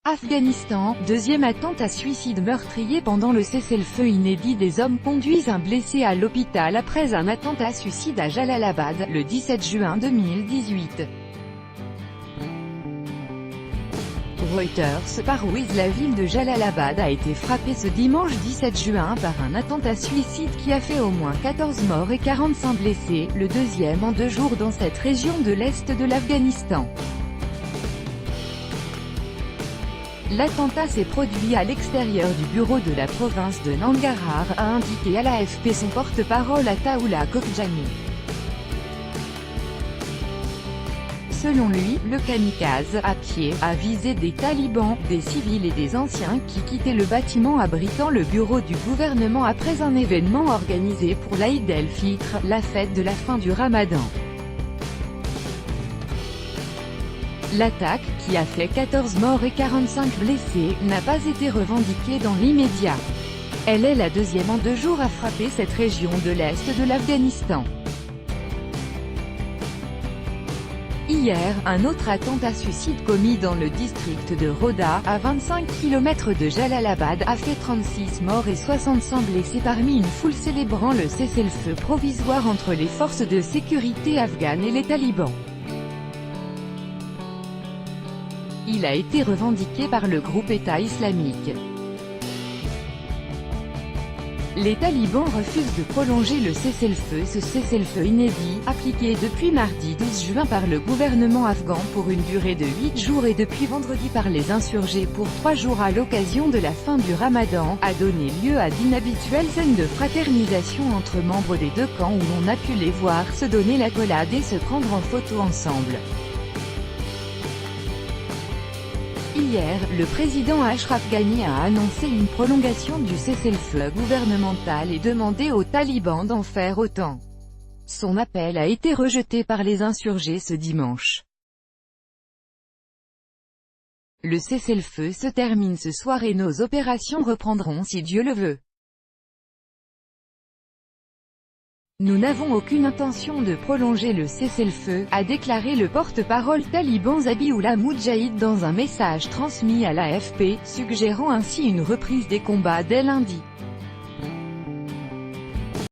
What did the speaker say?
Afghanistan, deuxième attentat suicide meurtrier pendant le cessez-le-feu inédit. Des hommes conduisent un blessé à l'hôpital après un attentat suicide à Jalalabad, le 17 juin 2018. Reuters parouise. La ville de Jalalabad a été frappée ce dimanche 17 juin par un attentat suicide qui a fait au moins 14 morts et 45 blessés, le deuxième en 2 jours dans cette région de l'Est de l'Afghanistan. L'attentat s'est produit à l'extérieur du bureau de la province de Nangarhar, a indiqué à l'AFP son porte-parole Ataullah Khokjani. Selon lui, le kamikaze, à pied, a visé des talibans, des civils et des anciens qui quittaient le bâtiment abritant le bureau du gouvernement après un événement organisé pour l'Aïd el-Fitr, la fête de la fin du Ramadan. L'attaque, qui a fait 14 morts et 45 blessés, n'a pas été revendiquée dans l'immédiat. Elle est la deuxième en 2 jours à frapper cette région de l'Est de l'Afghanistan. Hier, un autre attentat suicide commis dans le district de Roda, à 25 km de Jalalabad, a fait 36 morts et 65 blessés parmi une foule célébrant le cessez-le-feu provisoire entre les forces de sécurité afghanes et les talibans. Il a été revendiqué par le groupe État islamique. Les talibans refusent de prolonger le cessez-le-feu. Ce cessez-le-feu inédit, appliqué depuis mardi 12 juin par le gouvernement afghan pour une durée de 8 jours et depuis vendredi par les insurgés pour 3 jours à l'occasion de la fin du Ramadan, a donné lieu à d'inhabituelles scènes de fraternisation entre membres des 2 camps où l'on a pu les voir se donner l'accolade et se prendre en photo ensemble. Hier, le président Ashraf Ghani a annoncé une prolongation du cessez-le-feu gouvernemental et demandé aux talibans d'en faire autant. Son appel a été rejeté par les insurgés ce dimanche. Le cessez-le-feu se termine ce soir et nos opérations reprendront si Dieu le veut. Nous n'avons aucune intention de prolonger le cessez-le-feu, a déclaré le porte-parole taliban Zabiullah Mujahid dans un message transmis à l'AFP, suggérant ainsi une reprise des combats dès lundi.